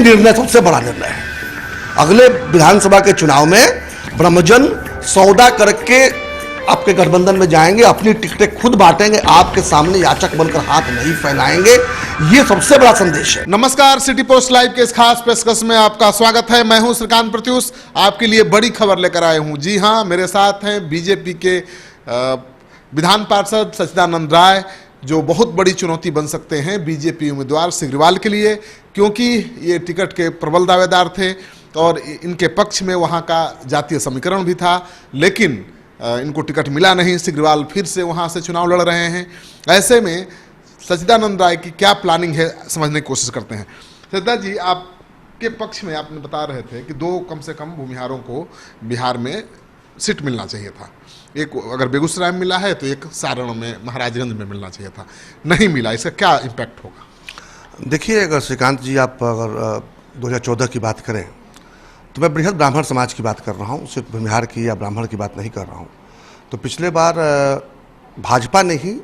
निर्णय सबसे बड़ा निर्णय है। अगले विधानसभा के चुनाव में ब्रह्मजन सौदा करके आपके गठबंधन में जाएंगे, अपनी टिकटें खुद बांटेंगे, आपके सामने याचक बनकर हाथ नहीं फैलाएंगे। ये सबसे बड़ा संदेश है। नमस्कार, सिटी पोस्ट लाइव के इस खास पेशकश में आपका स्वागत है। मैं हूं श्रीकांत प्रत्युष, आपके लिए बड़ी खबर लेकर आए हूं। जी हां, मेरे साथ हैं बीजेपी के विधान पार्षद सच्चिदानंद राय, जो बहुत बड़ी चुनौती बन सकते हैं बीजेपी उम्मीदवार सिग्रीवाल के लिए, क्योंकि ये टिकट के प्रबल दावेदार थे और इनके पक्ष में वहाँ का जातीय समीकरण भी था, लेकिन इनको टिकट मिला नहीं। सिग्रीवाल फिर से वहाँ से चुनाव लड़ रहे हैं। ऐसे में सच्चिदानंद राय की क्या प्लानिंग है, समझने की कोशिश करते हैं। सच्चिदा जी, आपके पक्ष में आपने बता रहे थे कि दो कम से कम भूमिहारों को बिहार में सीट मिलना चाहिए था। एक अगर बेगूसराय में मिला है तो एक सारण में, महाराजगंज में मिलना चाहिए था, नहीं मिला। इसका क्या इम्पैक्ट होगा? देखिए, अगर श्रीकांत जी आप अगर 2014 की बात करें तो मैं बृहद ब्राह्मण समाज की बात कर रहा हूँ, सिर्फ भूमिहार की या ब्राह्मण की बात नहीं कर रहा हूँ। तो पिछले बार भाजपा ने ही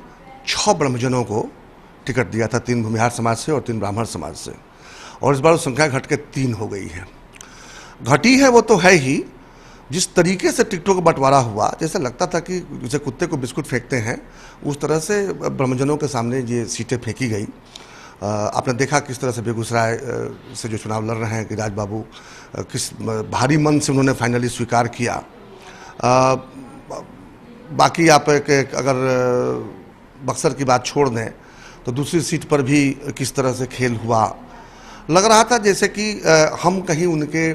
6 ब्रह्मजनों को टिकट दिया था, 3 भूमिहार समाज से और 3 ब्राह्मण समाज से, और इस बार वो संख्या घट के 3 हो गई है। घटी है वो तो है ही, जिस तरीके से टिकटों का बंटवारा हुआ, जैसे लगता था कि जैसे कुत्ते को बिस्कुट फेंकते हैं, उस तरह से ब्रह्मजनों के सामने ये सीटें फेंकी गई। आपने देखा किस तरह से बेगूसराय से जो चुनाव लड़ रहे हैं गिरिराज बाबू, किस भारी मन से उन्होंने फाइनली स्वीकार किया। बाकी आप अगर बक्सर की बात छोड़ दें तो दूसरी सीट पर भी किस तरह से खेल हुआ, लग रहा था जैसे कि हम कहीं उनके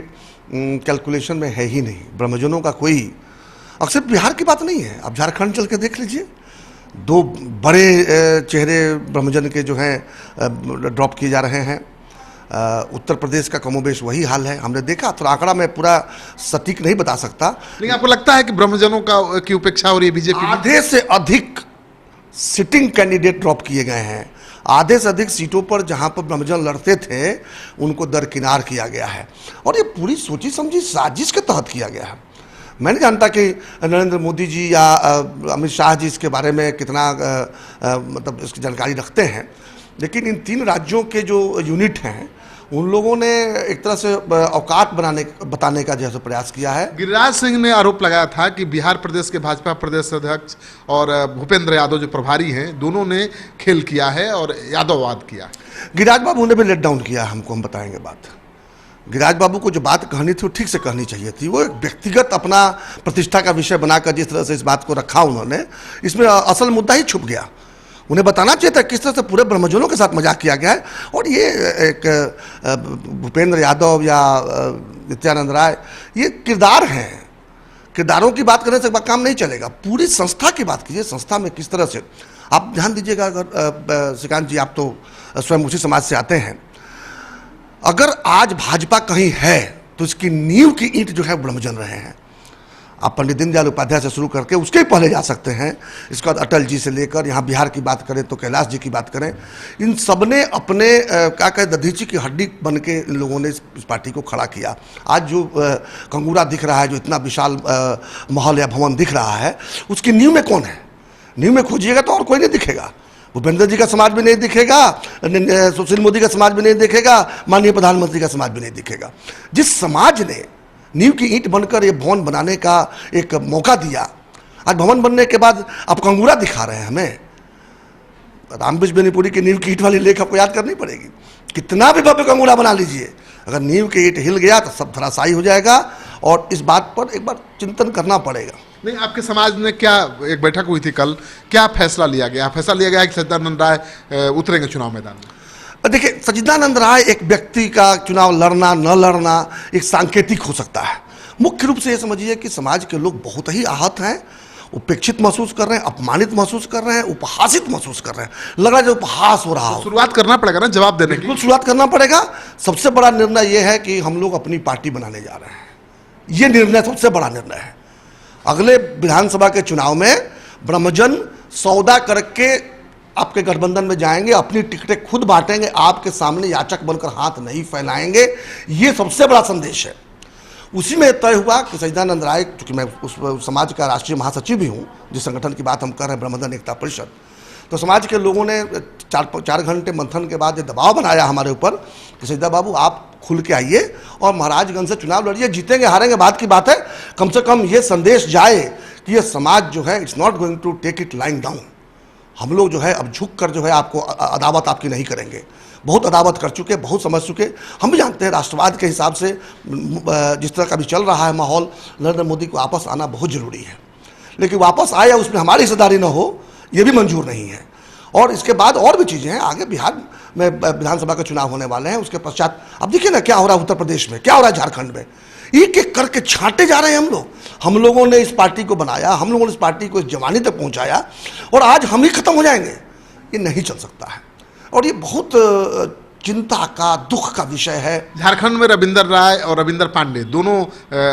कैलकुलेशन में है ही नहीं। ब्रह्मजनों का कोई, अक्सर बिहार की बात नहीं है, आप झारखंड चल के देख लीजिए, 2 बड़े चेहरे ब्रह्मजन के जो हैं ड्रॉप किए जा रहे हैं। उत्तर प्रदेश का कमोबेश वही हाल है, हमने देखा। तो आंकड़ा मैं पूरा सटीक नहीं बता सकता, लेकिन आपको लगता है कि ब्रह्मजनों की उपेक्षा हो रही है बीजेपी? आधे से अधिक सिटिंग कैंडिडेट ड्रॉप किए गए हैं। आधे से अधिक सीटों पर जहां पर ब्रह्मजन लड़ते थे उनको दरकिनार किया गया है, और ये पूरी सोची समझी साजिश के तहत किया गया है। मैं नहीं जानता कि नरेंद्र मोदी जी या अमित शाह जी इसके बारे में कितना मतलब इसकी जानकारी रखते हैं, लेकिन इन 3 राज्यों के जो यूनिट हैं उन लोगों ने एक तरह से औकात बताने का जैसे प्रयास किया है। गिरिराज सिंह ने आरोप लगाया था कि बिहार प्रदेश के भाजपा प्रदेश अध्यक्ष और भूपेंद्र यादव जो प्रभारी हैं, दोनों ने खेल किया है और यादववाद किया। गिरिराज बाबू ने भी लेट डाउन किया हमको, हम बताएंगे बात। गिरिराज बाबू को जो बात कहनी थी वो ठीक से कहनी चाहिए थी। वो एक व्यक्तिगत अपना प्रतिष्ठा का विषय बनाकर जिस तरह से इस बात को रखा उन्होंने, इसमें असल मुद्दा ही छुप गया। उन्हें बताना चाहिए था किस तरह से पूरे ब्रह्मजनों के साथ मजाक किया गया है। और ये एक भूपेंद्र यादव या नित्यानंद राय, ये किरदार हैं। किरदारों की बात करने से काम नहीं चलेगा, पूरी संस्था की बात कीजिए। संस्था में किस तरह से, आप ध्यान दीजिएगा, अगर श्रीकांत जी आप तो स्वयं उसी समाज से आते हैं, अगर आज भाजपा कहीं है तो इसकी नींव की ईंट जो है ब्रह्मजन रहे हैं। आप पंडित दीनदयाल उपाध्याय से शुरू करके उसके ही पहले जा सकते हैं, इसके बाद अटल जी से लेकर यहाँ बिहार की बात करें तो कैलाश जी की बात करें, इन सब ने अपने क्या कहें दधीची की हड्डी बन के इन लोगों ने इस पार्टी को खड़ा किया। आज जो कंगूरा दिख रहा है, जो इतना विशाल महल या भवन दिख रहा है, उसकी नींव में कौन है? नींव में खोजिएगा तो और कोई नहीं दिखेगा। भूपेंद्र जी का समाज भी नहीं दिखेगा, सुशील मोदी का समाज भी नहीं दिखेगा, माननीय प्रधानमंत्री का समाज भी नहीं दिखेगा। जिस समाज ने नींव की ईंट बनकर ये भवन बनाने का एक मौका दिया, आज भवन बनने के बाद आप कंगूरा दिखा रहे हैं हमें। रामबिज बेनीपुरी की नींव की ईंट वाली लेख आपको याद करनी पड़ेगी। कितना भी भव्य कंगूरा बना लीजिए, अगर नींव की ईंट हिल गया तो सब धराशायी हो जाएगा, और इस बात पर एक बार चिंतन करना पड़ेगा। नहीं, आपके समाज में क्या, एक बैठक हुई थी कल, क्या फैसला लिया गया? फैसला लिया गया कि सच्चिदानंद राय उतरेंगे चुनाव मैदान में? देखिए, सच्चिदानंद राय एक व्यक्ति का चुनाव लड़ना न लड़ना एक सांकेतिक हो सकता है। मुख्य रूप से ये समझिए कि समाज के लोग बहुत ही आहत हैं, उपेक्षित महसूस कर रहे हैं, अपमानित महसूस कर रहे हैं, उपहासित महसूस कर रहे हैं। लग रहा है जो उपहास हो रहा हो। शुरुआत करना पड़ेगा ना जवाब देने की। बिल्कुल शुरुआत करना पड़ेगा। सबसे बड़ा निर्णय यह है कि हम लोग अपनी पार्टी बनाने जा रहे हैं। ये निर्णय सबसे बड़ा निर्णय है। अगले विधानसभा के चुनाव में ब्रह्मजन सौदा करके आपके गठबंधन में जाएंगे, अपनी टिकटें खुद बांटेंगे, आपके सामने याचक बनकर हाथ नहीं फैलाएंगे। ये सबसे बड़ा संदेश है। उसी में तय हुआ कि सच्चिदानंद राय, चूँकि मैं उस समाज का राष्ट्रीय महासचिव भी हूँ, जिस संगठन की बात हम कर रहे हैं ब्रह्मजन एकता परिषद, तो समाज के लोगों ने 4 घंटे मंथन के बाद ये दबाव बनाया हमारे ऊपर कि सच्चिदा बाबू आप खुल के आइए और महाराजगंज से चुनाव लड़िए। जीतेंगे हारेंगे बात की बात है, कम से कम ये संदेश जाए कि ये समाज जो है it's not going to take it lying down. हम लोग जो है अब झुक कर जो है आपको अदावत आपकी नहीं करेंगे। बहुत अदावत कर चुके, बहुत समझ चुके। हम भी जानते हैं राष्ट्रवाद के हिसाब से जिस तरह का भी चल रहा है माहौल, नरेंद्र मोदी को वापस आना बहुत ज़रूरी है, लेकिन वापस आए उसमें हमारी हिस्सेदारी न हो ये भी मंजूर नहीं है। और इसके बाद और भी चीज़ें हैं, आगे बिहार में विधानसभा के चुनाव होने वाले हैं, उसके पश्चात अब देखिए ना क्या हो रहा है उत्तर प्रदेश में, क्या हो रहा है झारखंड में। एक एक करके छांटे जा रहे हैं हम लोगों ने इस पार्टी को बनाया, हम लोगों ने इस पार्टी को इस जवानी तक पहुंचाया और आज हम ही खत्म हो जाएंगे। ये नहीं चल सकता है और ये बहुत चिंता का, दुख का विषय है। झारखंड में रविंदर राय और रविंदर पांडे दोनों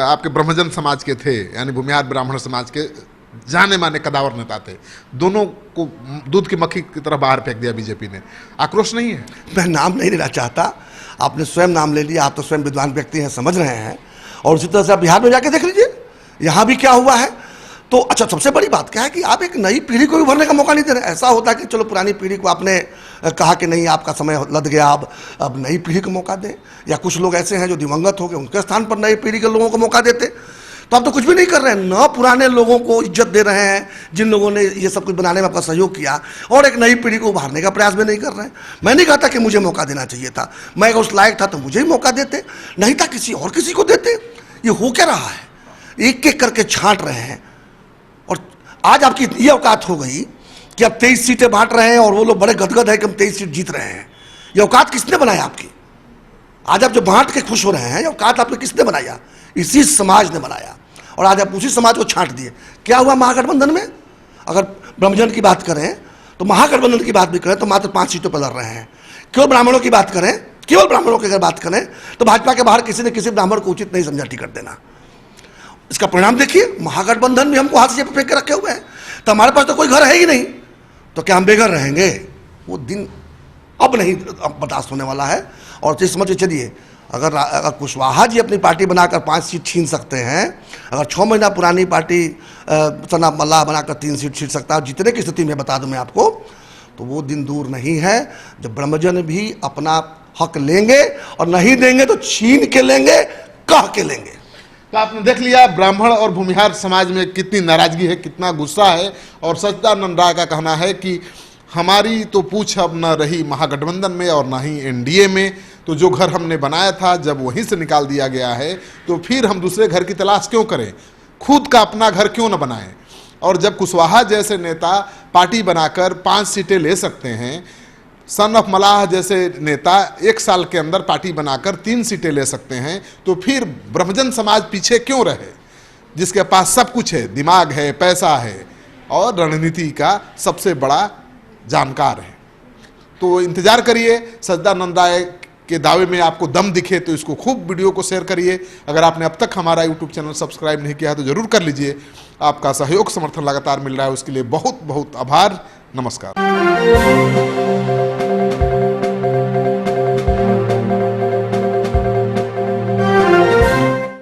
आपके ब्रह्मजन समाज के थे, यानी भूमिहार ब्राह्मण समाज के जाने माने कदावर नेता थे। दोनों को दूध की मक्खी की तरह बाहर फेंक दिया बीजेपी ने। आक्रोश नहीं है? मैं नाम नहीं लेना चाहता, आपने स्वयं नाम ले लिया, आप तो स्वयं विद्वान व्यक्ति हैं, समझ रहे हैं। और उसी तरह से आप बिहार में जाके देख लीजिए यहाँ भी क्या हुआ है। तो अच्छा, सबसे बड़ी बात क्या है कि आप एक नई पीढ़ी को भी भरने का मौका नहीं दे रहे। ऐसा होता है कि चलो पुरानी पीढ़ी को आपने कहा कि नहीं आपका समय लद गया, अब नई पीढ़ी को मौका दें, या कुछ लोग ऐसे हैं जो दिवंगत हो गए उनके स्थान पर नई पीढ़ी के लोगों को मौका देते। तो आप तो कुछ भी नहीं कर रहे हैं, न पुराने लोगों को इज्जत दे रहे हैं जिन लोगों ने ये सब कुछ बनाने में आपका सहयोग किया, और एक नई पीढ़ी को उभारने का प्रयास भी नहीं कर रहे हैं। मैं नहीं कहता कि मुझे मौका देना चाहिए था, मैं अगर उस लायक था तो मुझे ही मौका देते, नहीं था किसी और किसी को देते। ये हो क्या रहा है, एक एक करके छांट रहे हैं। और आज आपकी ये औकात हो गई कि अब 23 सीटें बांट रहे हैं और वो लोग बड़े गदगद है कि हम 23 सीट जीत रहे हैं। ये औकात किसने बनाया आपकी? आज आप जो बांट के खुश हो रहे हैं, ये औकात आपने किसने बनाया? इसी समाज ने बनाया, और आज आप उसी समाज को छांट दिए। क्या हुआ महागठबंधन में? अगर ब्रह्मजन की बात करें तो महागठबंधन की बात भी करें तो मात्र 5 सीटों पर लड़ रहे हैं। केवल ब्राह्मणों की बात करें, केवल ब्राह्मणों की अगर बात करें तो भाजपा के बाहर किसी ने किसी ब्राह्मण को उचित नहीं समझा टिकट देना। इसका परिणाम देखिए, महागठबंधन भी हमको हाथ से फेंक के रखे हुए हैं। तो हमारे पास तो कोई घर है ही नहीं, तो क्या हम बेघर रहेंगे? वो दिन अब नहीं बर्दाश्त होने वाला है। और तो समझ के चलिए, अगर कुशवाहा जी अपनी पार्टी बनाकर 5 सीट छीन सकते हैं, अगर 6 महीना पुरानी पार्टी सना मल्लाह बनाकर 3 सीट छीन सकता है, जीतने की स्थिति में बता दूं मैं आपको, तो वो दिन दूर नहीं है जब ब्रह्मजन भी अपना हक लेंगे, और नहीं देंगे तो छीन के लेंगे, कह के लेंगे। तो आपने देख लिया ब्राह्मण और भूमिहार समाज में कितनी नाराजगी है, कितना गुस्सा है। और सच्चिदानंद राय का कहना है कि हमारी तो पूछ अब न रही महागठबंधन में और न ही एनडीए में, तो जो घर हमने बनाया था जब वहीं से निकाल दिया गया है तो फिर हम दूसरे घर की तलाश क्यों करें, खुद का अपना घर क्यों न बनाएं। और जब कुशवाहा जैसे नेता पार्टी बनाकर 5 सीटें ले सकते हैं, सन ऑफ मलाह जैसे नेता 1 साल के अंदर पार्टी बनाकर 3 सीटें ले सकते हैं, तो फिर ब्रह्मजन समाज पीछे क्यों रहे, जिसके पास सब कुछ है, दिमाग है, पैसा है और रणनीति का सबसे बड़ा जानकार है। तो इंतजार करिए, सच्चिदानंद राय के दावे में आपको दम दिखे तो इसको खूब वीडियो को शेयर करिए। अगर आपने अब तक हमारा यूट्यूब चैनल सब्सक्राइब नहीं किया है तो जरूर कर लीजिए। आपका सहयोग समर्थन लगातार मिल रहा है, उसके लिए बहुत बहुत आभार। नमस्कार।